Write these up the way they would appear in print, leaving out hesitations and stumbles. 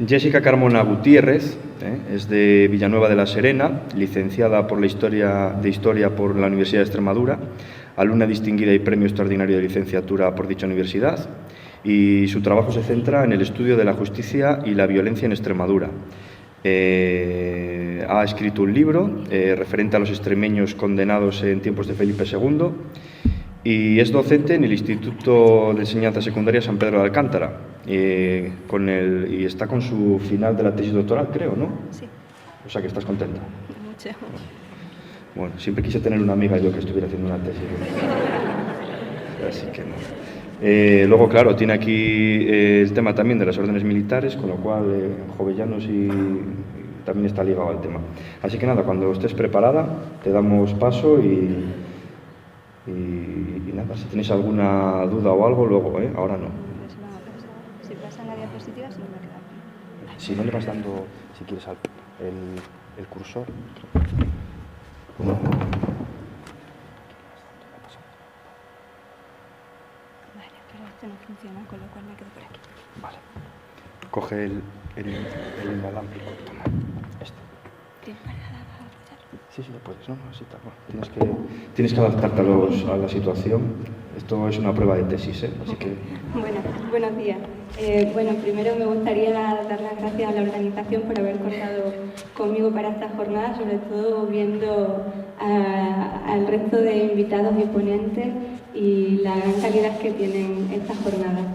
Jessica Carmona Gutiérrez es de Villanueva de la Serena, licenciada por la Historia por la Universidad de Extremadura, alumna distinguida y premio extraordinario de licenciatura por dicha universidad, y su trabajo se centra en el estudio de la justicia y la violencia en Extremadura. Ha escrito un libro referente a los extremeños condenados en tiempos de Felipe II y es docente en el Instituto de Enseñanza Secundaria San Pedro de Alcántara y está con su final de la tesis doctoral, creo, ¿no? Sí. O sea que estás contenta. Mucho. Bueno, siempre quise tener una amiga yo que estuviera haciendo una tesis. Así que no. Luego, claro, tiene aquí el tema también de las órdenes militares, con lo cual Jovellanos y también está ligado al tema. Así que nada, cuando estés preparada, te damos paso y nada, si tenéis alguna duda o algo, luego, ahora no. Si pasan la diapositiva, se nos va a quedar. Si no le vas dando, si quieres, el cursor. Vale, pero esto no funciona, con lo cual me quedo por aquí. Vale. Coge el inalámbrico. Toma. Este. ¿Tienes para apoyarlo? Sí, lo puedes, ¿no? Así está. Bueno, tienes que adaptarte a la situación. Esto es una prueba de tesis, así que... Bueno, buenos días. Primero me gustaría dar las gracias a la organización por haber contado conmigo para esta jornada, sobre todo viendo al resto de invitados y ponentes y la gran calidad que tienen estas jornadas.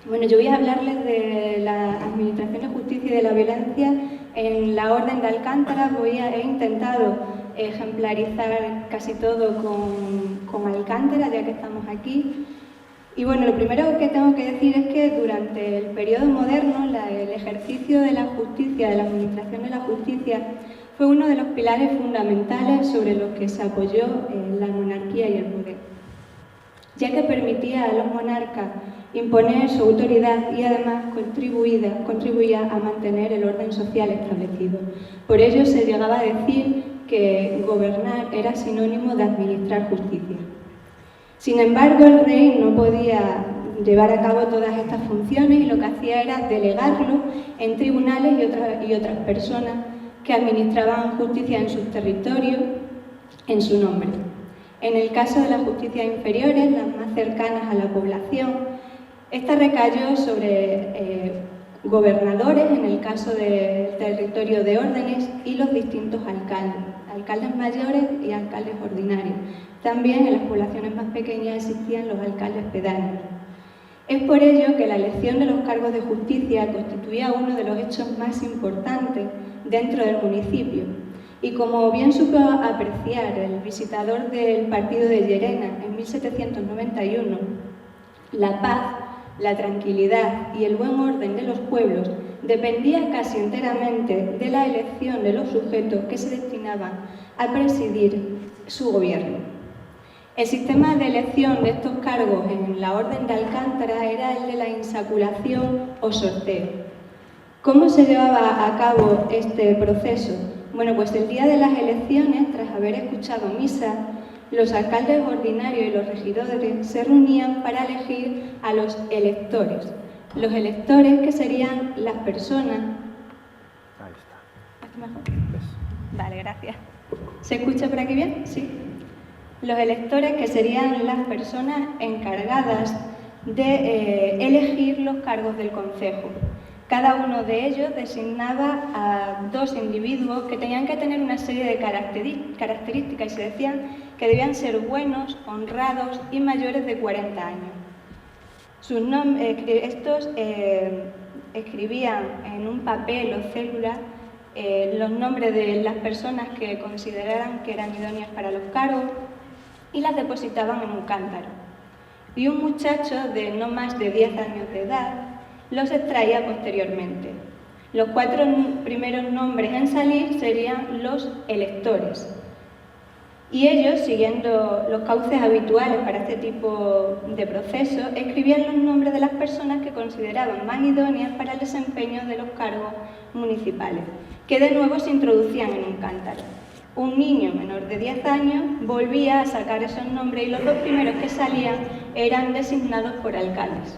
Bueno, yo voy a hablarles de la Administración de Justicia y de la violencia en la Orden de Alcántara. He intentado ejemplarizar casi todo con Alcántara, ya que estamos aquí. Y bueno, lo primero que tengo que decir es que durante el periodo moderno el ejercicio de la justicia, de la administración de la justicia, fue uno de los pilares fundamentales sobre los que se apoyó la monarquía y el poder, ya que permitía a los monarcas imponer su autoridad y además contribuía a mantener el orden social establecido. Por ello se llegaba a decir que gobernar era sinónimo de administrar justicia. Sin embargo, el rey no podía llevar a cabo todas estas funciones y lo que hacía era delegarlo en tribunales y otras personas que administraban justicia en sus territorios en su nombre. En el caso de las justicias inferiores, las más cercanas a la población, esta recayó sobre gobernadores, en el caso del territorio de órdenes, y los distintos alcaldes mayores y alcaldes ordinarios. También en las poblaciones más pequeñas existían los alcaldes pedáneos. Es por ello que la elección de los cargos de justicia constituía uno de los hechos más importantes dentro del municipio. Y como bien supo apreciar el visitador del partido de Llerena en 1791, la paz, la tranquilidad y el buen orden de los pueblos dependía casi enteramente de la elección de los sujetos que se destinaban a presidir su gobierno. El sistema de elección de estos cargos en la Orden de Alcántara era el de la insaculación o sorteo. ¿Cómo se llevaba a cabo este proceso? Bueno, pues el día de las elecciones, tras haber escuchado misa, los alcaldes ordinarios y los regidores se reunían para elegir a los electores. Los electores, que serían las personas... Ahí está. ¿Aquí mejor? ¿Ves? Vale, gracias. ¿Se escucha por aquí bien? Sí. Los electores, que serían las personas encargadas de elegir los cargos del concejo. Cada uno de ellos designaba a dos individuos que tenían que tener una serie de características y se decían que debían ser buenos, honrados y mayores de 40 años. Estos escribían en un papel o célula los nombres de las personas que consideraran que eran idóneas para los cargos y las depositaban en un cántaro. Y un muchacho de no más de 10 años de edad los extraía posteriormente. Los 4 primeros nombres en salir serían los electores. Y ellos, siguiendo los cauces habituales para este tipo de proceso, escribían los nombres de las personas que consideraban más idóneas para el desempeño de los cargos municipales, que de nuevo se introducían en un cántaro. Un niño menor de 10 años volvía a sacar esos nombres y los 2 primeros que salían eran designados por alcaldes.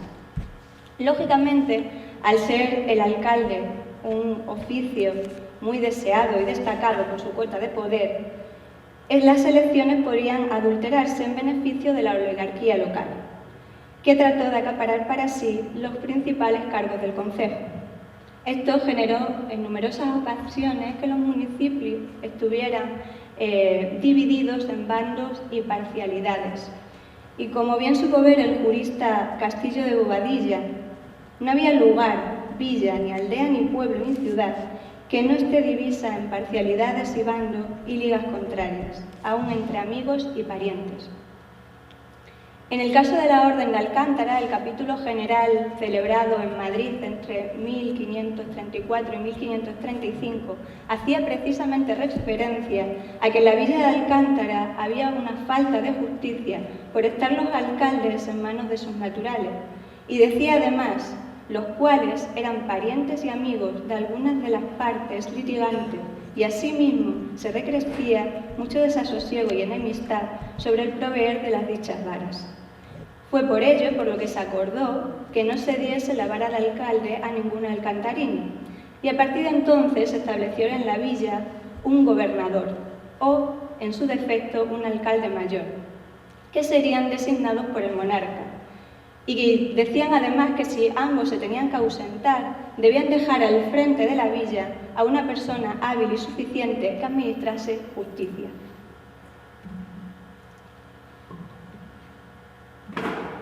Lógicamente, al ser el alcalde un oficio muy deseado y destacado por su cuota de poder, las elecciones podrían adulterarse en beneficio de la oligarquía local, que trató de acaparar para sí los principales cargos del concejo. Esto generó en numerosas ocasiones que los municipios estuvieran divididos en bandos y parcialidades. Y como bien supo ver el jurista Castillo de Bobadilla, no había lugar, villa, ni aldea, ni pueblo, ni ciudad que no esté divisa en parcialidades y bandos y ligas contrarias, aun entre amigos y parientes. En el caso de la Orden de Alcántara, el capítulo general celebrado en Madrid entre 1534 y 1535 hacía precisamente referencia a que en la villa de Alcántara había una falta de justicia por estar los alcaldes en manos de sus naturales, y decía además los cuales eran parientes y amigos de algunas de las partes litigantes, y asimismo se recrecía mucho desasosiego y enemistad sobre el proveer de las dichas varas. Fue por ello por lo que se acordó que no se diese la vara al alcalde a ningún alcantarino, y a partir de entonces se estableció en la villa un gobernador o, en su defecto, un alcalde mayor, que serían designados por el monarca. Y decían además que si ambos se tenían que ausentar, debían dejar al frente de la villa a una persona hábil y suficiente que administrase justicia.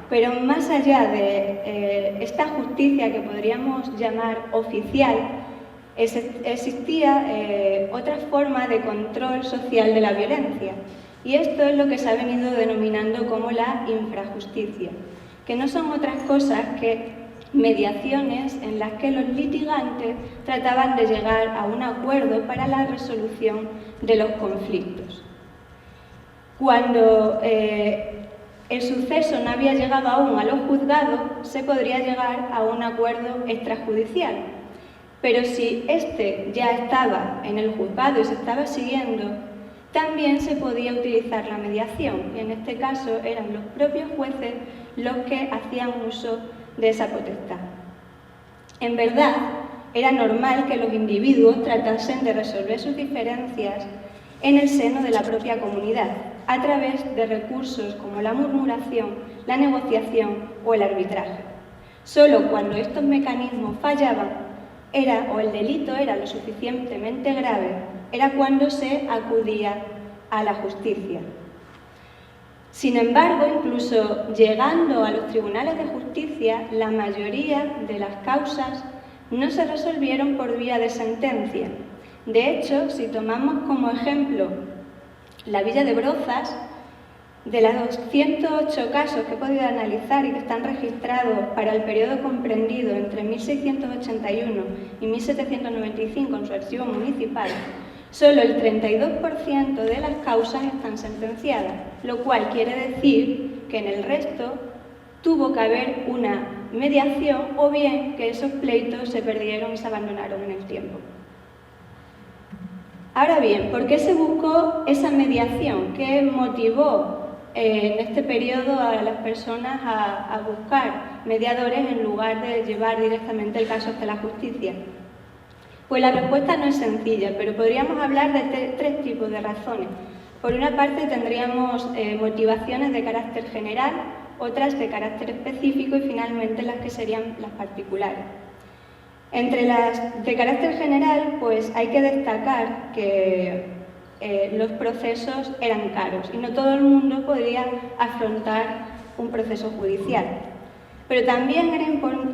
Pero más allá de esta justicia que podríamos llamar oficial, existía otra forma de control social de la violencia, y esto es lo que se ha venido denominando como la infrajusticia, que no son otras cosas que mediaciones en las que los litigantes trataban de llegar a un acuerdo para la resolución de los conflictos. Cuando el suceso no había llegado aún a los juzgados, se podría llegar a un acuerdo extrajudicial. Pero si este ya estaba en el juzgado y se estaba siguiendo, también se podía utilizar la mediación, y en este caso eran los propios jueces los que hacían uso de esa potestad. En verdad, era normal que los individuos tratasen de resolver sus diferencias en el seno de la propia comunidad, a través de recursos como la murmuración, la negociación o el arbitraje. Solo cuando estos mecanismos fallaban o el delito era lo suficientemente grave, era cuando se acudía a la justicia. Sin embargo, incluso llegando a los tribunales de justicia, la mayoría de las causas no se resolvieron por vía de sentencia. De hecho, si tomamos como ejemplo la villa de Brozas, de los 108 casos que he podido analizar y que están registrados para el periodo comprendido entre 1681 y 1795 en su archivo municipal, solo el 32% de las causas están sentenciadas, lo cual quiere decir que en el resto tuvo que haber una mediación o bien que esos pleitos se perdieron y se abandonaron en el tiempo. Ahora bien, ¿por qué se buscó esa mediación? ¿Qué motivó en este periodo a las personas a buscar mediadores en lugar de llevar directamente el caso hasta la justicia? Pues la respuesta no es sencilla, pero podríamos hablar de tres tipos de razones. Por una parte tendríamos motivaciones de carácter general, otras de carácter específico y finalmente las que serían las particulares. Entre las de carácter general, pues hay que destacar que los procesos eran caros y no todo el mundo podía afrontar un proceso judicial. Pero también era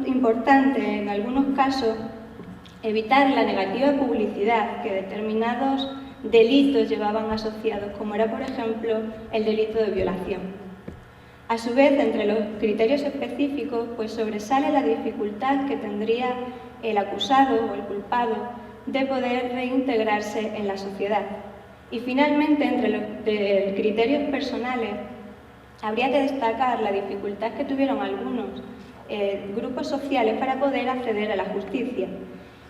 importante, en algunos casos, evitar la negativa publicidad que determinados delitos llevaban asociados, como era, por ejemplo, el delito de violación. A su vez, entre los criterios específicos, pues sobresale la dificultad que tendría el acusado o el culpado de poder reintegrarse en la sociedad. Y finalmente, entre los criterios personales, habría que destacar la dificultad que tuvieron algunos grupos sociales para poder acceder a la justicia.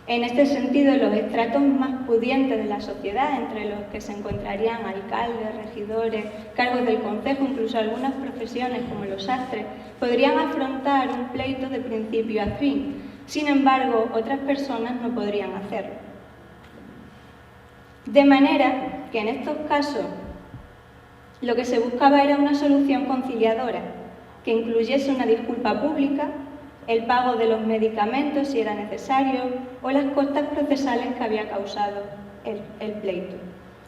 En este sentido, los estratos más pudientes de la sociedad, entre los que se encontrarían alcaldes, regidores, cargos del concejo, incluso algunas profesiones como los sastres, podrían afrontar un pleito de principio a fin, Sin embargo, otras personas no podrían hacerlo. De manera que en estos casos lo que se buscaba era una solución conciliadora, que incluyese una disculpa pública, el pago de los medicamentos si era necesario o las costas procesales que había causado el pleito.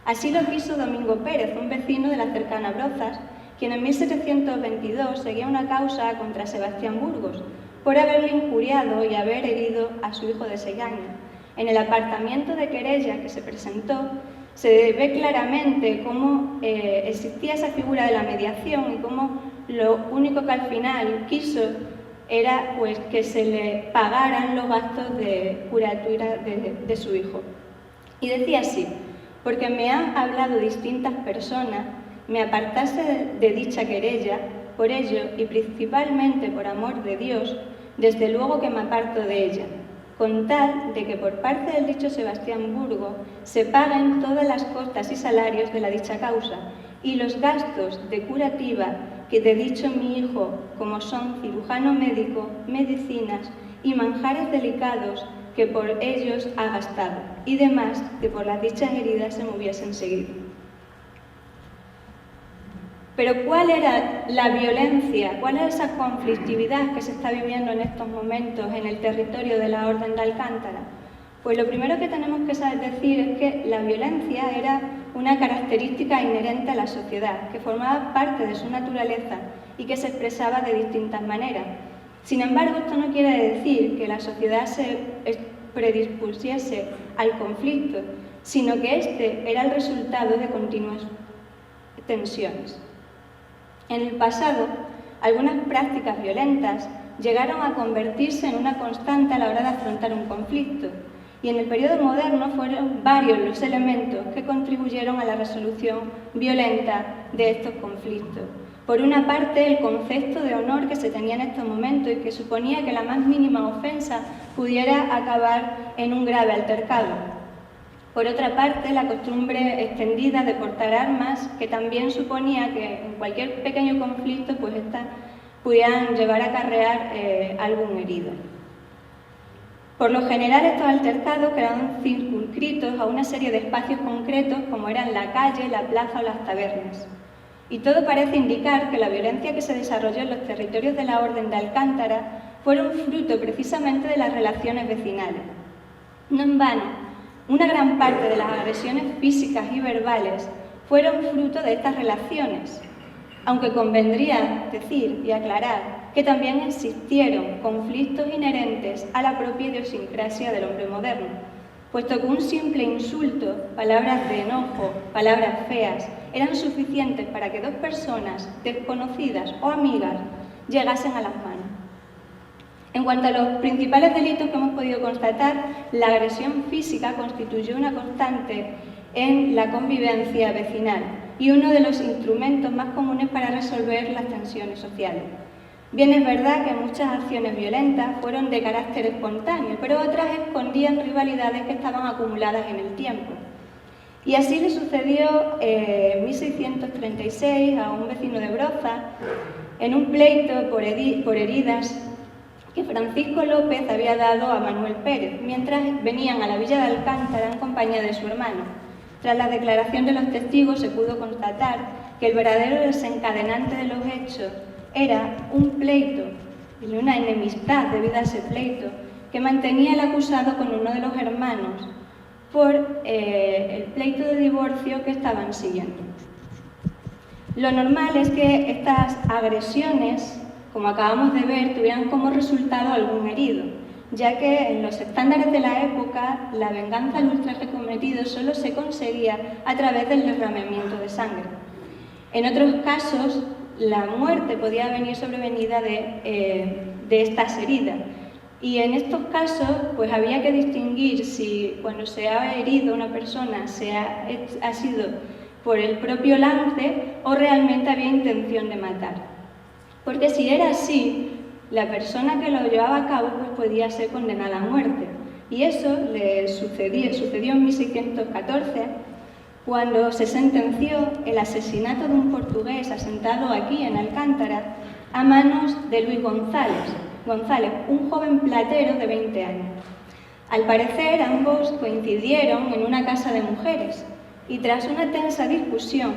Así lo quiso Domingo Pérez, un vecino de la cercana Brozas, quien en 1722 seguía una causa contra Sebastián Burgos por haberle injuriado y haber herido a su hijo de 6 años. En el apartamiento de querella que se presentó, se ve claramente cómo existía esa figura de la mediación y cómo lo único que al final quiso era pues, que se le pagaran los gastos de curatura de su hijo. Y decía así: porque me han hablado distintas personas, me apartase de dicha querella, por ello, y principalmente por amor de Dios, desde luego que me aparto de ella, con tal de que por parte del dicho Sebastián Burgo se paguen todas las costas y salarios de la dicha causa, y los gastos de curativa que de dicho mi hijo, como son cirujano médico, medicinas y manjares delicados, que por ellos ha gastado, y demás que por las dichas heridas se me hubiesen seguido. Pero ¿cuál era la violencia, cuál era esa conflictividad que se está viviendo en estos momentos en el territorio de la Orden de Alcántara? Pues lo primero que tenemos que saber decir es que la violencia era una característica inherente a la sociedad, que formaba parte de su naturaleza y que se expresaba de distintas maneras. Sin embargo, esto no quiere decir que la sociedad se predispusiese al conflicto, sino que este era el resultado de continuas tensiones. En el pasado, algunas prácticas violentas llegaron a convertirse en una constante a la hora de afrontar un conflicto, y en el periodo moderno fueron varios los elementos que contribuyeron a la resolución violenta de estos conflictos. Por una parte, el concepto de honor que se tenía en estos momentos y que suponía que la más mínima ofensa pudiera acabar en un grave altercado. Por otra parte, la costumbre extendida de portar armas, que también suponía que en cualquier pequeño conflicto, pues estas pudieran llevar a acarrear algún herido. Por lo general, estos altercados quedaban circunscritos a una serie de espacios concretos, como eran la calle, la plaza o las tabernas. Y todo parece indicar que la violencia que se desarrolló en los territorios de la Orden de Alcántara fueron fruto precisamente de las relaciones vecinales. No en vano, una gran parte de las agresiones físicas y verbales fueron fruto de estas relaciones, aunque convendría decir y aclarar que también existieron conflictos inherentes a la propia idiosincrasia del hombre moderno, puesto que un simple insulto, palabras de enojo, palabras feas, eran suficientes para que dos personas desconocidas o amigas llegasen a las manos. En cuanto a los principales delitos que hemos podido constatar, la agresión física constituyó una constante en la convivencia vecinal y uno de los instrumentos más comunes para resolver las tensiones sociales. Bien es verdad que muchas acciones violentas fueron de carácter espontáneo, pero otras escondían rivalidades que estaban acumuladas en el tiempo. Y así le sucedió en 1636 a un vecino de Broza, en un pleito por heridas que Francisco López había dado a Manuel Pérez, mientras venían a la villa de Alcántara en compañía de su hermano. Tras la declaración de los testigos se pudo constatar que el verdadero desencadenante de los hechos era un pleito y una enemistad debido a ese pleito que mantenía el acusado con uno de los hermanos por el pleito de divorcio que estaban siguiendo. Lo normal es que estas agresiones, como acabamos de ver, tuvieran como resultado algún herido, ya que en los estándares de la época la venganza al ultraje cometido solo se conseguía a través del derramamiento de sangre. En otros casos, la muerte podía venir sobrevenida de estas heridas, y en estos casos pues había que distinguir si cuando se ha herido a una persona ha sido por el propio lance o realmente había intención de matar. Porque si era así, la persona que lo llevaba a cabo pues podía ser condenada a muerte. Y eso le sucedió en 1614, cuando se sentenció el asesinato de un portugués asentado aquí en Alcántara a manos de Luis González, González, un joven platero de 20 años. Al parecer, ambos coincidieron en una casa de mujeres y tras una tensa discusión,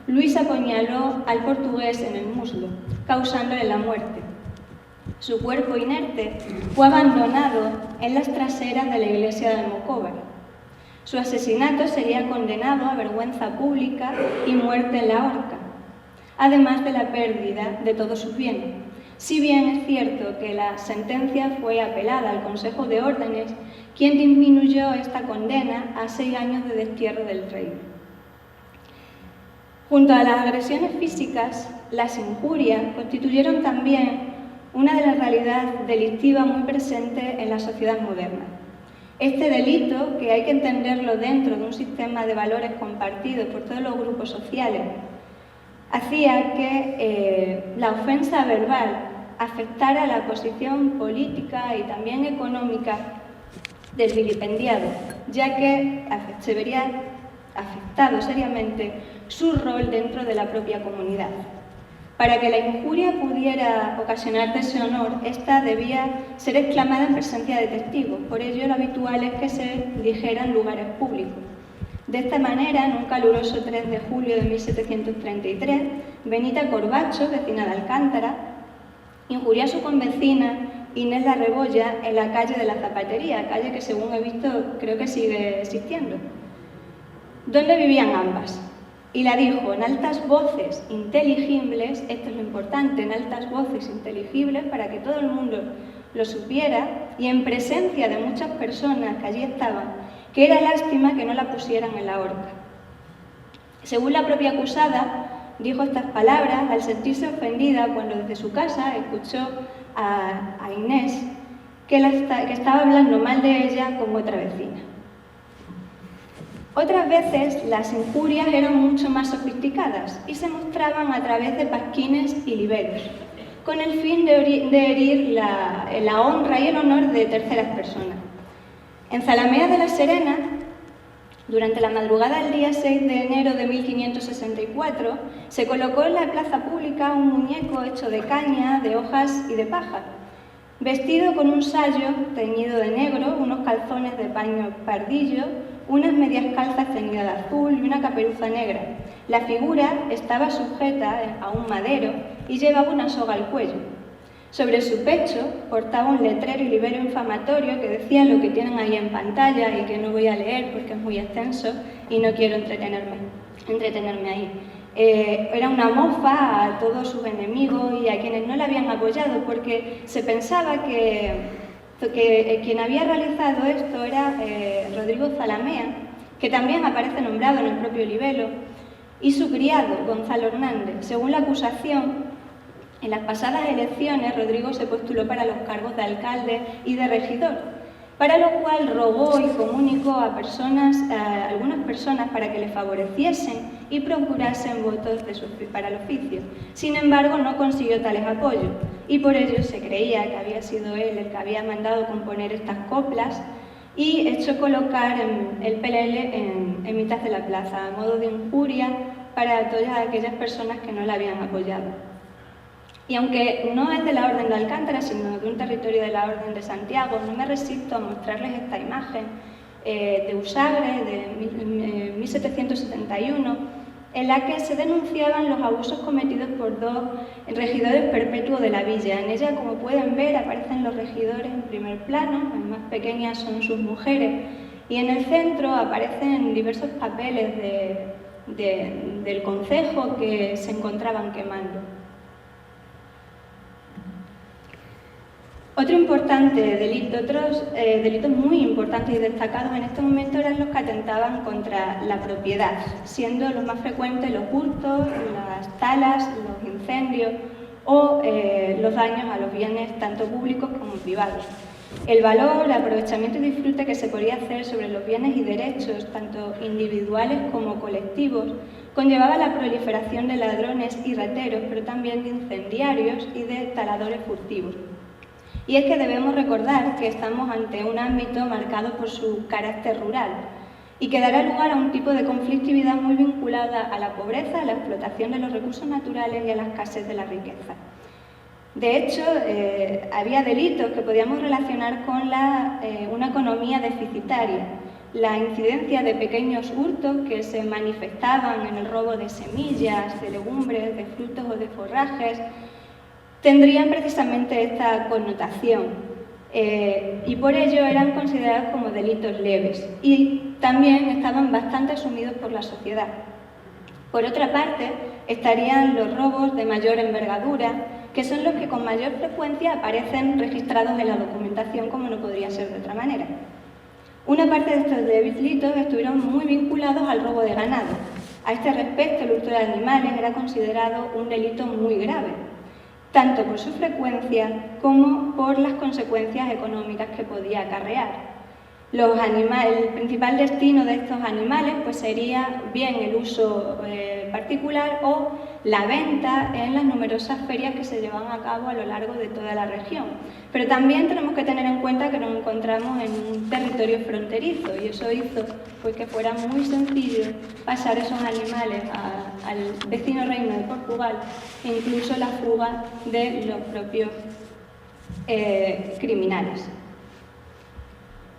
Luis apuñaló al portugués en el muslo, causándole la muerte. Su cuerpo inerte fue abandonado en las traseras de la iglesia de Almocóvar. Su asesinato sería condenado a vergüenza pública y muerte en la horca, además de la pérdida de todos sus bienes. Si bien es cierto que la sentencia fue apelada al Consejo de Órdenes, quien disminuyó esta condena a 6 años de destierro del reino. Junto a las agresiones físicas, las injurias constituyeron también una de las realidades delictivas muy presentes en la sociedad moderna. Este delito, que hay que entenderlo dentro de un sistema de valores compartidos por todos los grupos sociales, hacía que la ofensa verbal afectara la posición política y también económica del vilipendiado, ya que se vería afectado seriamente su rol dentro de la propia comunidad. Para que la injuria pudiera ocasionar deshonor, esta debía ser exclamada en presencia de testigos, por ello lo habitual es que se dijera en lugares públicos. De esta manera, en un caluroso 3 de julio de 1733, Benita Corbacho, vecina de Alcántara, injurió a su convecina Inés la Rebolla en la calle de la Zapatería, calle que según he visto creo que sigue existiendo, donde vivían ambas. Y la dijo en altas voces inteligibles, esto es lo importante, en altas voces inteligibles para que todo el mundo lo supiera y en presencia de muchas personas que allí estaban, que era lástima que no la pusieran en la horca. Según la propia acusada, dijo estas palabras al sentirse ofendida cuando desde su casa escuchó a Inés que estaba hablando mal de ella con otra vecina. Otras veces las injurias eran mucho más sofisticadas y se mostraban a través de pasquines y libelos, con el fin de herir la honra y el honor de terceras personas. En Zalamea de la Serena, durante la madrugada del día 6 de enero de 1564, se colocó en la plaza pública un muñeco hecho de caña, de hojas y de paja, vestido con un sayo teñido de negro, unos calzones de paño pardillo, unas medias calzas teñidas de azul y una caperuza negra. La figura estaba sujeta a un madero y llevaba una soga al cuello. Sobre su pecho portaba un letrero y libero infamatorio que decía lo que tienen ahí en pantalla y que no voy a leer porque es muy extenso y no quiero entretenerme ahí. Era una mofa a todos sus enemigos y a quienes no la habían apoyado porque se pensaba que quien había realizado esto era Rodrigo Zalamea, que también aparece nombrado en el propio libelo, y su criado, Gonzalo Hernández. Según la acusación, en las pasadas elecciones Rodrigo se postuló para los cargos de alcalde y de regidor, para lo cual rogó y comunicó a algunas personas para que le favoreciesen y procurasen votos para el oficio. Sin embargo, no consiguió tales apoyos y por ello se creía que había sido él el que había mandado componer estas coplas y hecho colocar el PLL en mitad de la plaza, a modo de injuria para todas aquellas personas que no la habían apoyado. Y aunque no es de la Orden de Alcántara, sino de un territorio de la Orden de Santiago, no me resisto a mostrarles esta imagen de Usagre, de 1771, en la que se denunciaban los abusos cometidos por 2 regidores perpetuos de la villa. En ella, como pueden ver, aparecen los regidores en primer plano, las más pequeñas son sus mujeres, y en el centro aparecen diversos papeles del concejo que se encontraban quemando. Otros delitos muy importantes y destacados en este momento eran los que atentaban contra la propiedad, siendo los más frecuentes los hurtos, las talas, los incendios o los daños a los bienes tanto públicos como privados. El valor, el aprovechamiento y disfrute que se podía hacer sobre los bienes y derechos, tanto individuales como colectivos, conllevaba la proliferación de ladrones y rateros, pero también de incendiarios y de taladores furtivos. Y es que debemos recordar que estamos ante un ámbito marcado por su carácter rural y que dará lugar a un tipo de conflictividad muy vinculada a la pobreza, a la explotación de los recursos naturales y a la escasez de la riqueza. De hecho, había delitos que podíamos relacionar con una economía deficitaria. La incidencia de pequeños hurtos que se manifestaban en el robo de semillas, de legumbres, de frutos o de forrajes, tendrían precisamente esta connotación. Y por ello eran considerados como delitos leves y también estaban bastante asumidos por la sociedad. Por otra parte, estarían los robos de mayor envergadura, que son los que con mayor frecuencia aparecen registrados en la documentación, como no podría ser de otra manera. Una parte de estos delitos estuvieron muy vinculados al robo de ganado. A este respecto, el hurto de animales era considerado un delito muy grave, tanto por su frecuencia como por las consecuencias económicas que podía acarrear. El principal destino de estos animales pues, sería bien el uso particular o la venta en las numerosas ferias que se llevan a cabo a lo largo de toda la región. Pero también tenemos que tener en cuenta que nos encontramos en un territorio fronterizo y eso hizo pues, que fuera muy sencillo pasar esos animales al vecino reino de Portugal e incluso la fuga de los propios criminales.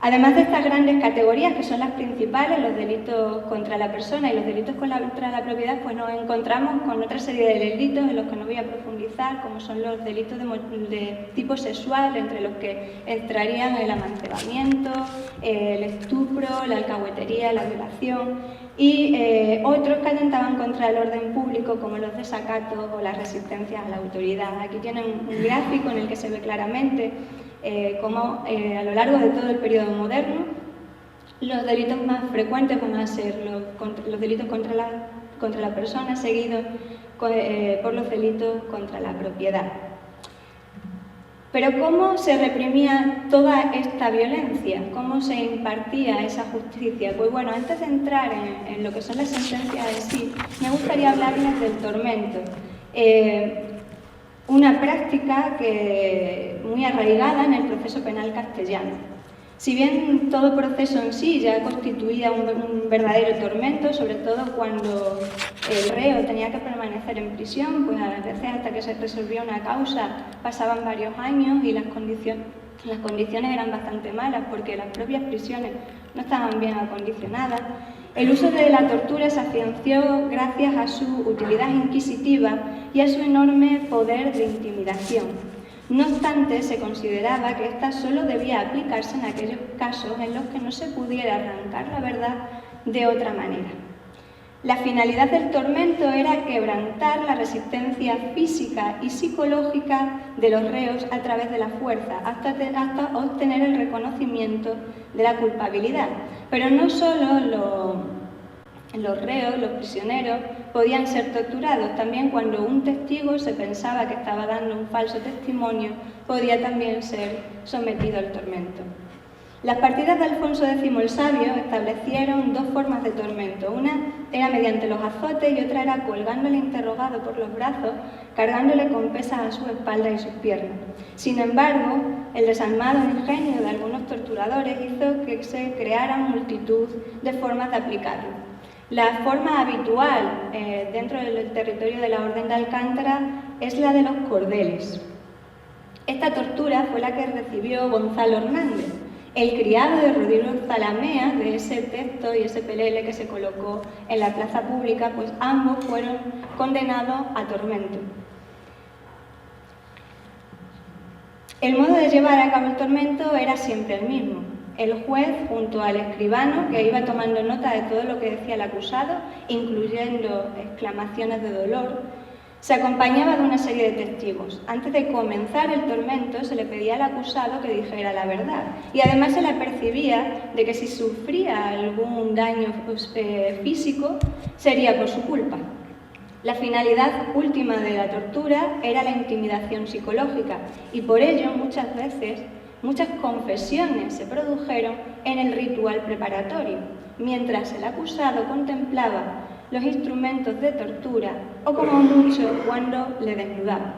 Además de estas grandes categorías, que son las principales, los delitos contra la persona y los delitos contra la propiedad, pues nos encontramos con otra serie de delitos en los que no voy a profundizar, como son los delitos de tipo sexual, entre los que entrarían el amancebamiento, el estupro, la alcahuetería, la violación, y otros que atentaban contra el orden público, como los desacatos o las resistencias a la autoridad. Aquí tienen un gráfico en el que se ve claramente cómo a lo largo de todo el periodo moderno los delitos más frecuentes van a ser los delitos contra la persona, seguidos por los delitos contra la propiedad. Pero ¿cómo se reprimía toda esta violencia? ¿Cómo se impartía esa justicia? Pues bueno, antes de entrar en lo que son las sentencias en sí, me gustaría hablarles del tormento. Una práctica muy arraigada en el proceso penal castellano. Si bien todo proceso en sí ya constituía un verdadero tormento, sobre todo cuando el reo tenía que permanecer en prisión, pues a veces hasta que se resolvía una causa pasaban varios años y las condiciones eran bastante malas porque las propias prisiones no estaban bien acondicionadas. El uso de la tortura se afianció gracias a su utilidad inquisitiva y a su enorme poder de intimidación. No obstante, se consideraba que esta solo debía aplicarse en aquellos casos en los que no se pudiera arrancar la verdad de otra manera. La finalidad del tormento era quebrantar la resistencia física y psicológica de los reos a través de la fuerza, hasta obtener el reconocimiento de la culpabilidad. Pero no solo los reos, los prisioneros, podían ser torturados. También cuando un testigo se pensaba que estaba dando un falso testimonio, podía también ser sometido al tormento. Las partidas de Alfonso X el Sabio establecieron dos formas de tormento. Una era mediante los azotes y otra era colgando al interrogado por los brazos, cargándole con pesas a su espalda y sus piernas. Sin embargo, el desalmado ingenio de algunos torturadores hizo que se crearan multitud de formas de aplicarlo. La forma habitual dentro del territorio de la Orden de Alcántara es la de los cordeles. Esta tortura fue la que recibió Gonzalo Hernández, el criado de Rodrigo Zalamea, de ese texto y ese pelele que se colocó en la plaza pública, pues ambos fueron condenados a tormento. El modo de llevar a cabo el tormento era siempre el mismo. El juez, junto al escribano, que iba tomando nota de todo lo que decía el acusado, incluyendo exclamaciones de dolor, se acompañaba de una serie de testigos. Antes de comenzar el tormento, se le pedía al acusado que dijera la verdad y además se le percibía de que si sufría algún daño físico, sería por su culpa. La finalidad última de la tortura era la intimidación psicológica y por ello muchas veces muchas confesiones se produjeron en el ritual preparatorio, mientras el acusado contemplaba los instrumentos de tortura o como mucho cuando le desnudaban.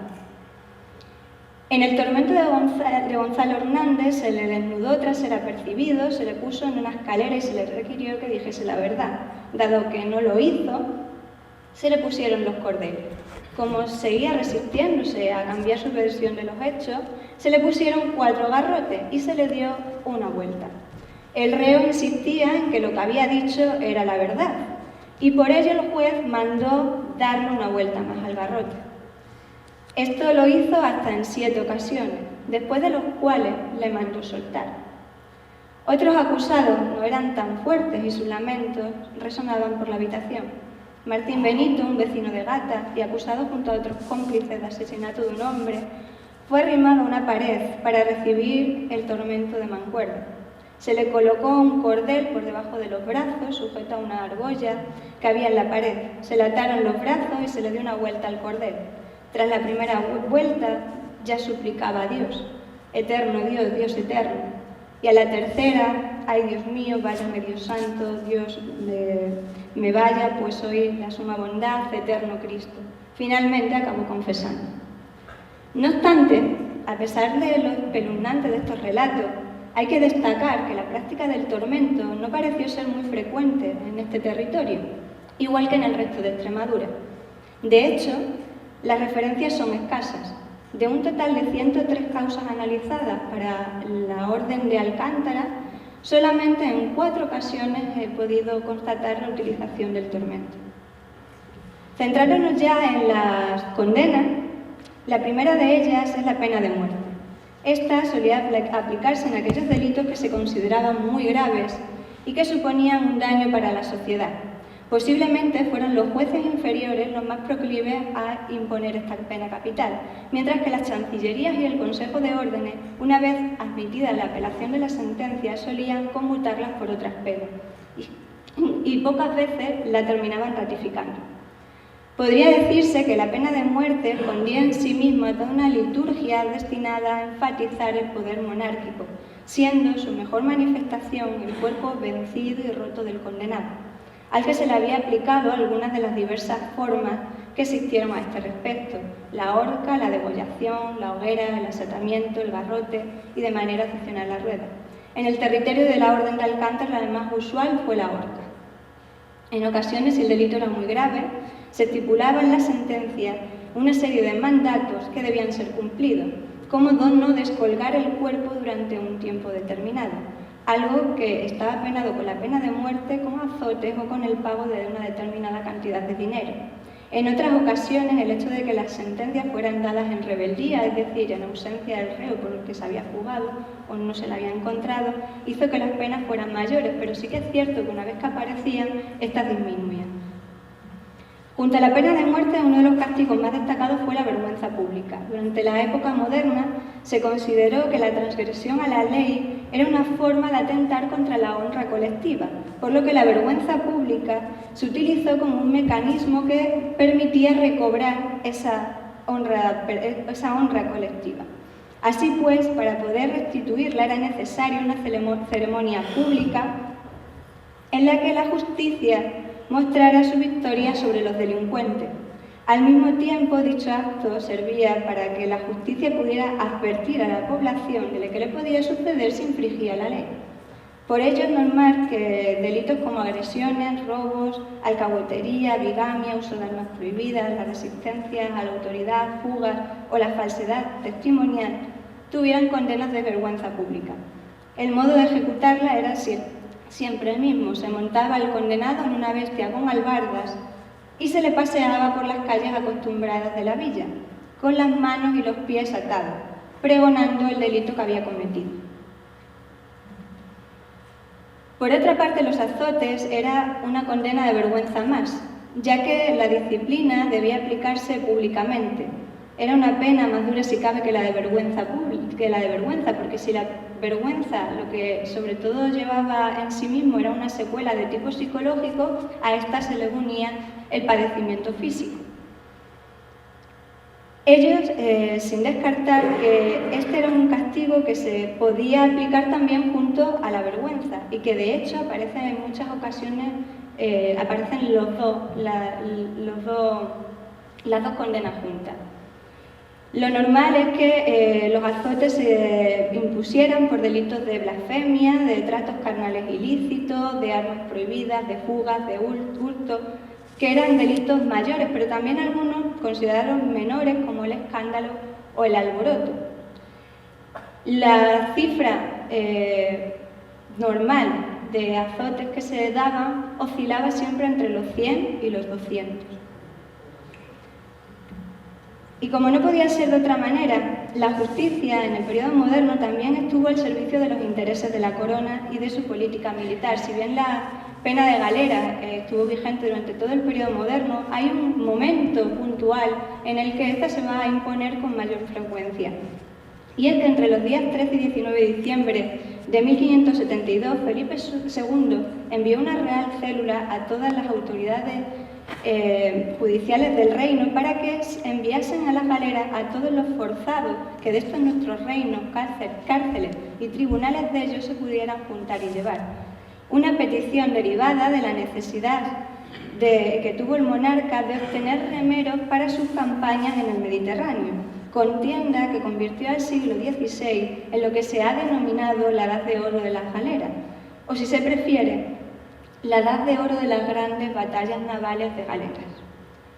En el tormento de Gonzalo Hernández se le desnudó tras ser apercibido, se le puso en una escalera y se le requirió que dijese la verdad. Dado que no lo hizo, se le pusieron los cordeles. Como seguía resistiéndose a cambiar su versión de los hechos, se le pusieron 4 garrotes y se le dio una vuelta. El reo insistía en que lo que había dicho era la verdad, y por ello el juez mandó darle una vuelta más al garrote. Esto lo hizo hasta en 7 ocasiones, después de los cuales le mandó soltar. Otros acusados no eran tan fuertes y sus lamentos resonaban por la habitación. Martín Benito, un vecino de Gata y acusado junto a otros cómplices de asesinato de un hombre, fue arrimado a una pared para recibir el tormento de mancuerna. Se le colocó un cordel por debajo de los brazos, sujeto a una argolla que había en la pared. Se le ataron los brazos y se le dio una vuelta al cordel. Tras la primera vuelta ya suplicaba a Dios, eterno Dios, Dios eterno. Y a la tercera, ay Dios mío, váyame Dios santo, Dios me vaya, pues soy la suma bondad, eterno Cristo. Finalmente acabó confesando. No obstante, a pesar de lo espeluznante de estos relatos, hay que destacar que la práctica del tormento no pareció ser muy frecuente en este territorio, igual que en el resto de Extremadura. De hecho, las referencias son escasas. De un total de 103 causas analizadas para la Orden de Alcántara, solamente en 4 ocasiones he podido constatar la utilización del tormento. Centrándonos ya en las condenas, la primera de ellas es la pena de muerte. Esta solía aplicarse en aquellos delitos que se consideraban muy graves y que suponían un daño para la sociedad. Posiblemente fueron los jueces inferiores los más proclives a imponer esta pena capital, mientras que las chancillerías y el Consejo de Órdenes, una vez admitida la apelación de las sentencias, solían conmutarlas por otras penas y pocas veces la terminaban ratificando. Podría decirse que la pena de muerte escondía en sí misma toda una liturgia destinada a enfatizar el poder monárquico, siendo su mejor manifestación el cuerpo vencido y roto del condenado, al que se le había aplicado algunas de las diversas formas que existieron a este respecto: la horca, la degollación, la hoguera, el azotamiento, el garrote y de manera excepcional la rueda. En el territorio de la Orden de Alcántara la más usual fue la horca. En ocasiones, si el delito era muy grave, se estipulaba en la sentencia una serie de mandatos que debían ser cumplidos, como no descolgar el cuerpo durante un tiempo determinado, algo que estaba penado con la pena de muerte, con azotes o con el pago de una determinada cantidad de dinero. En otras ocasiones, el hecho de que las sentencias fueran dadas en rebeldía, es decir, en ausencia del reo por el que se había juzgado o no se le había encontrado, hizo que las penas fueran mayores, pero sí que es cierto que una vez que aparecían, estas disminuían. Junto a la pena de muerte, uno de los castigos más destacados fue la vergüenza pública. Durante la época moderna se consideró que la transgresión a la ley era una forma de atentar contra la honra colectiva, por lo que la vergüenza pública se utilizó como un mecanismo que permitía recobrar esa honra colectiva. Así pues, para poder restituirla era necesaria una ceremonia pública en la que la justicia mostrara su victoria sobre los delincuentes. Al mismo tiempo, dicho acto servía para que la justicia pudiera advertir a la población de lo que le podía suceder si infringía la ley. Por ello es normal que delitos como agresiones, robos, alcahuetería, bigamia, uso de armas prohibidas, la resistencia a la autoridad, fugas o la falsedad testimonial tuvieran condenas de vergüenza pública. El modo de ejecutarla era siempre el mismo: se montaba el condenado en una bestia con albardas y se le paseaba por las calles acostumbradas de la villa, con las manos y los pies atados, pregonando el delito que había cometido. Por otra parte, los azotes era una condena de vergüenza más, ya que la disciplina debía aplicarse públicamente. Era una pena más dura si cabe que la de vergüenza, porque si la vergüenza lo que sobre todo llevaba en sí mismo era una secuela de tipo psicológico, a esta se le unía el padecimiento físico. Ellos, sin descartar que este era un castigo que se podía aplicar también junto a la vergüenza y que de hecho aparece en muchas ocasiones, aparecen las dos condenas juntas. Lo normal es que los azotes se impusieran por delitos de blasfemia, de tratos carnales ilícitos, de armas prohibidas, de fugas, de hurto, que eran delitos mayores, pero también algunos considerados menores, como el escándalo o el alboroto. La cifra normal de azotes que se daban oscilaba siempre entre los 100 y los 200. Y como no podía ser de otra manera, la justicia en el periodo moderno también estuvo al servicio de los intereses de la corona y de su política militar. Si bien la pena de galera estuvo vigente durante todo el periodo moderno, hay un momento puntual en el que esta se va a imponer con mayor frecuencia. Y es que entre los días 13 y 19 de diciembre de 1572, Felipe II envió una real célula a todas las autoridades judiciales del reino para que enviasen a las galeras a todos los forzados que de estos nuestros reinos, cárceles y tribunales de ellos se pudieran juntar y llevar. Una petición derivada de la necesidad que tuvo el monarca de obtener remeros para sus campañas en el Mediterráneo, contienda que convirtió al siglo XVI en lo que se ha denominado la Edad de Oro de las galeras, o si se prefiere, la Edad de Oro de las grandes batallas navales de galeras.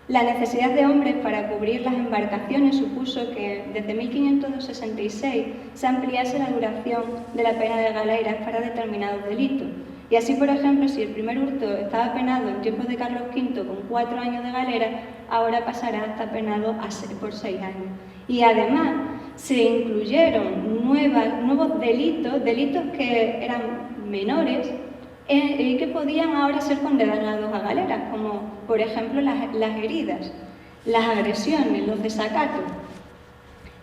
La necesidad de hombres para cubrir las embarcaciones supuso que desde 1566 se ampliase la duración de la pena de galeras para determinados delitos. Y así, por ejemplo, si el primer hurto estaba penado en tiempos de Carlos V con 4 años de galera, ahora pasará a estar penado por 6 años. Y además se incluyeron nuevos delitos que eran menores y que podían ahora ser condenados a galeras, como por ejemplo las heridas, las agresiones, los desacatos.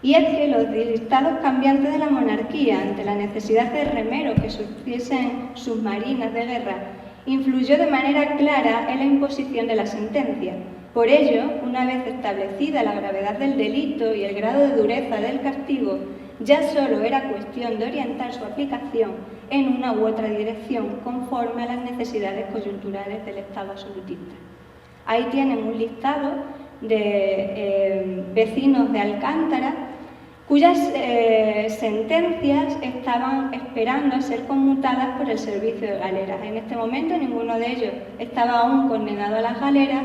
Y es que los dictados cambiantes de la monarquía, ante la necesidad de remeros que surgiesen submarinas de guerra, influyó de manera clara en la imposición de la sentencia. Por ello, una vez establecida la gravedad del delito y el grado de dureza del castigo, ya solo era cuestión de orientar su aplicación en una u otra dirección conforme a las necesidades coyunturales del Estado absolutista. Ahí tienen un listado de vecinos de Alcántara cuyas sentencias estaban esperando a ser conmutadas por el servicio de galeras. En este momento ninguno de ellos estaba aún condenado a las galeras,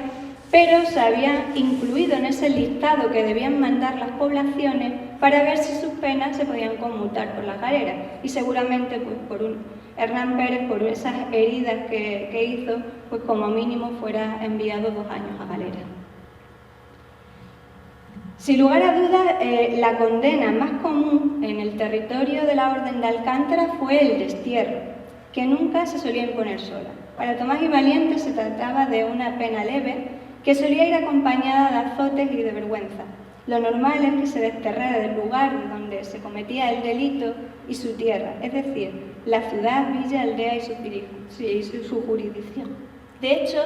pero se habían incluido en ese listado que debían mandar las poblaciones para ver si sus penas se podían conmutar por las galeras. Y seguramente pues, por Hernán Pérez, por esas heridas que hizo, pues como mínimo fuera enviado 2 años a galera. Sin lugar a dudas, la condena más común en el territorio de la Orden de Alcántara fue el destierro, que nunca se solía imponer sola. Para Tomás y Valiente se trataba de una pena leve que solía ir acompañada de azotes y de vergüenza. Lo normal es que se desterrara del lugar donde se cometía el delito y su tierra, es decir, la ciudad, villa, aldea y su jurisdicción. De hecho,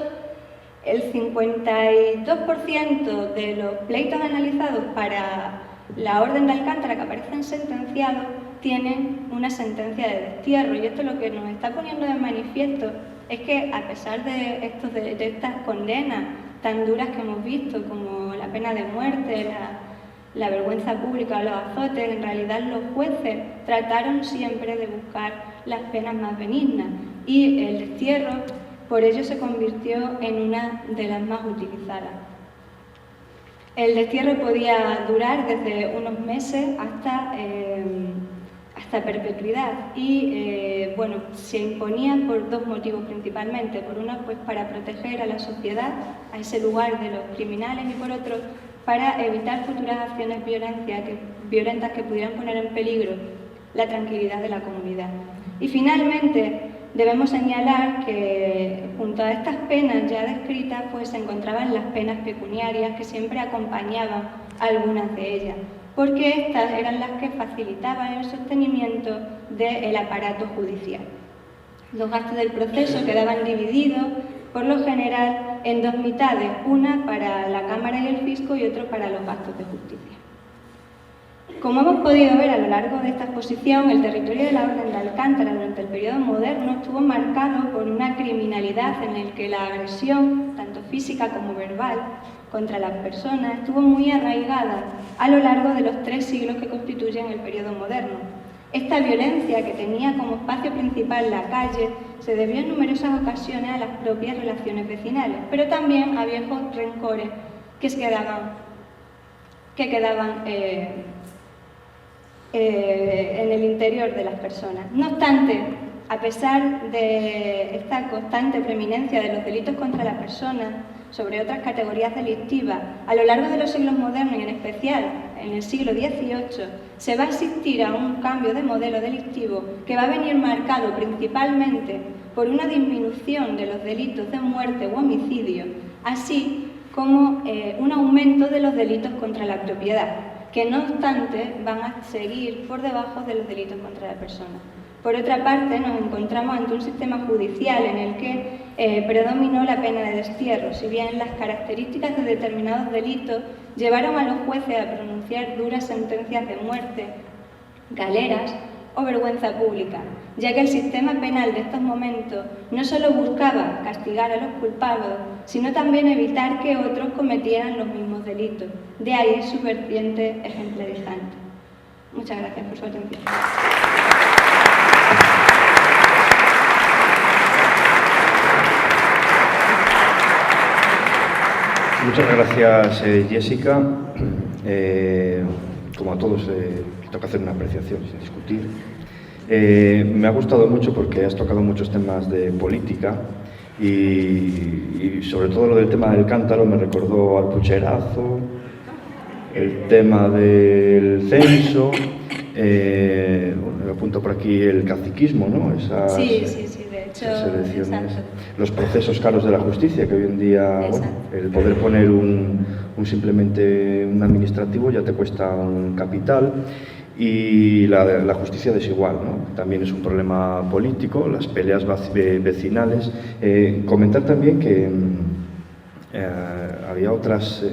el 52% de los pleitos analizados para la Orden de Alcántara que aparecen sentenciados tienen una sentencia de destierro, y esto lo que nos está poniendo de manifiesto es que a pesar de estas condenas tan duras que hemos visto, como la pena de muerte, la vergüenza pública o los azotes, en realidad los jueces trataron siempre de buscar las penas más benignas, y el destierro por ello se convirtió en una de las más utilizadas. El destierro podía durar desde unos meses hasta perpetuidad y bueno, se imponía por 2 motivos principalmente. Por uno, pues para proteger a la sociedad, a ese lugar de los criminales, y por otro, para evitar futuras acciones violentas que pudieran poner en peligro la tranquilidad de la comunidad. Y finalmente, debemos señalar que junto a estas penas ya descritas, pues se encontraban las penas pecuniarias que siempre acompañaban a algunas de ellas, porque estas eran las que facilitaban el sostenimiento del aparato judicial. Los gastos del proceso quedaban divididos, por lo general, en 2 mitades, una para la Cámara y el Fisco y otra para los gastos de justicia. Como hemos podido ver a lo largo de esta exposición, el territorio de la Orden de Alcántara durante el periodo moderno estuvo marcado por una criminalidad en la que la agresión, tanto física como verbal, contra las personas estuvo muy arraigada a lo largo de los 3 siglos que constituyen el periodo moderno. Esta violencia, que tenía como espacio principal la calle, se debió en numerosas ocasiones a las propias relaciones vecinales, pero también a viejos rencores que quedaban en el interior de las personas. No obstante, a pesar de esta constante preeminencia de los delitos contra la persona sobre otras categorías delictivas, a lo largo de los siglos modernos y en especial en el siglo XVIII, se va a asistir a un cambio de modelo delictivo que va a venir marcado principalmente por una disminución de los delitos de muerte u homicidio, así como un aumento de los delitos contra la propiedad, que no obstante van a seguir por debajo de los delitos contra la persona. Por otra parte, nos encontramos ante un sistema judicial en el que predominó la pena de destierro, si bien las características de determinados delitos llevaron a los jueces a pronunciar duras sentencias de muerte, galeras o vergüenza pública, ya que el sistema penal de estos momentos no solo buscaba castigar a los culpables, sino también evitar que otros cometieran los mismos delitos. De ahí su vertiente ejemplarizante. Muchas gracias por su atención. Muchas gracias, Jessica. Como a todos, toca hacer una apreciación sin discutir. Me ha gustado mucho porque has tocado muchos temas de política y sobre todo lo del tema del cántaro me recordó al pucherazo, el tema del censo, bueno, apunto por aquí el caciquismo, ¿no? Sí, de hecho, elecciones, los procesos caros de la justicia, que hoy en día, bueno, el poder poner simplemente un administrativo ya te cuesta un capital, y la justicia desigual, ¿no? También es un problema político, las peleas vecinales. Comentar también que había otras,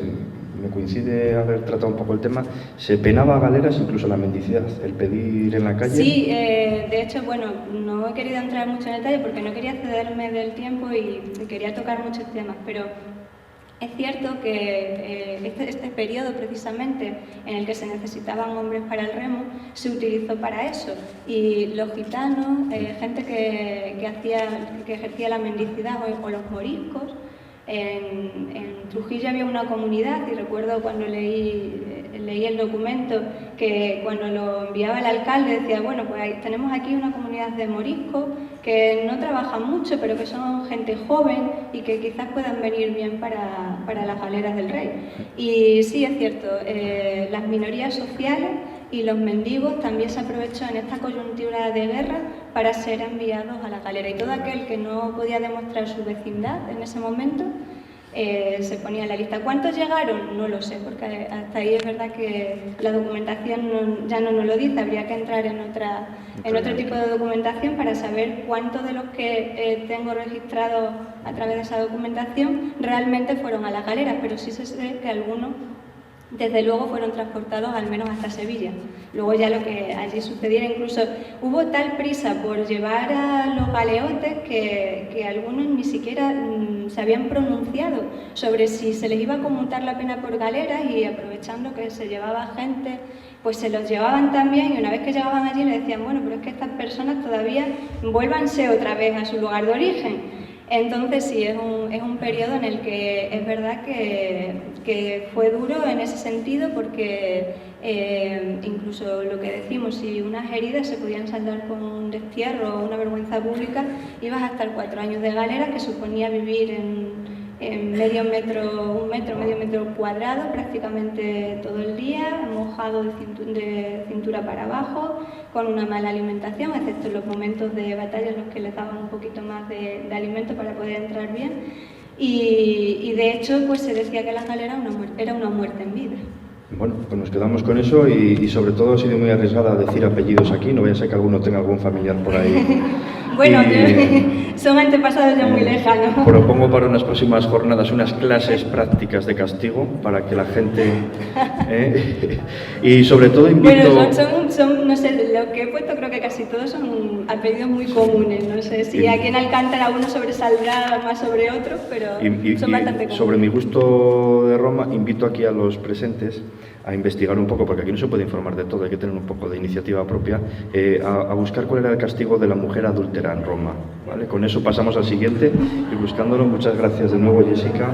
me coincide haber tratado un poco el tema, se penaba a galeras incluso la mendicidad, el pedir en la calle. Sí, de hecho, bueno, no he querido entrar mucho en detalle porque no quería cederme del tiempo y quería tocar muchos temas, pero es cierto que este periodo precisamente en el que se necesitaban hombres para el remo se utilizó para eso, y los gitanos, gente que ejercía la mendicidad o los moriscos. En Trujillo había una comunidad, y recuerdo cuando leí el documento que cuando lo enviaba el alcalde decía, bueno, pues tenemos aquí una comunidad de moriscos que no trabajan mucho, pero que son gente joven y que quizás puedan venir bien para las galeras del rey. Y sí, es cierto, las minorías sociales y los mendigos también se aprovechó en esta coyuntura de guerra para ser enviados a la galera, y todo aquel que no podía demostrar su vecindad en ese momento se ponía en la lista. ¿Cuántos llegaron? No lo sé, porque hasta ahí es verdad que la documentación ya no nos lo dice, habría que entrar en otro tipo de documentación para saber cuántos de los que tengo registrados a través de esa documentación realmente fueron a las galeras, pero sí se sé que algunos desde luego fueron transportados al menos hasta Sevilla. Luego ya lo que allí sucediera, incluso hubo tal prisa por llevar a los galeotes que algunos ni siquiera se habían pronunciado sobre si se les iba a conmutar la pena por galeras, y aprovechando que se llevaba gente, pues se los llevaban también, y una vez que llegaban allí le decían, bueno, pero es que estas personas todavía vuélvanse otra vez a su lugar de origen. Entonces sí, es un periodo en el que es verdad que fue duro en ese sentido, porque incluso lo que decimos, si unas heridas se podían saldar con un destierro o una vergüenza pública, ibas a estar 4 años de galera, que suponía vivir en medio metro cuadrado prácticamente todo el día, mojado de cintura para abajo, con una mala alimentación, excepto en los momentos de batalla en los que les daban un poquito más de alimento para poder entrar bien, y de hecho pues se decía que la galera era una muerte en vida. Bueno, pues nos quedamos con eso, y sobre todo ha sido muy arriesgada decir apellidos aquí, no vaya a ser que alguno tenga algún familiar por ahí. Bueno, son antepasados ya muy lejanos. Propongo para unas próximas jornadas unas clases prácticas de castigo para que la gente... y sobre todo invito... Bueno, son, no sé, lo que he puesto creo que casi todos son apellidos muy comunes. No sé si aquí en Alcántara uno sobresaldrá más sobre otro, pero son bastante comunes. Sobre mi gusto de Roma, invito aquí a los presentes a investigar un poco, porque aquí no se puede informar de todo, hay que tener un poco de iniciativa propia, a buscar cuál era el castigo de la mujer adúltera en Roma, ¿vale? Con eso pasamos al siguiente y buscándolo. Muchas gracias de nuevo, Jessica.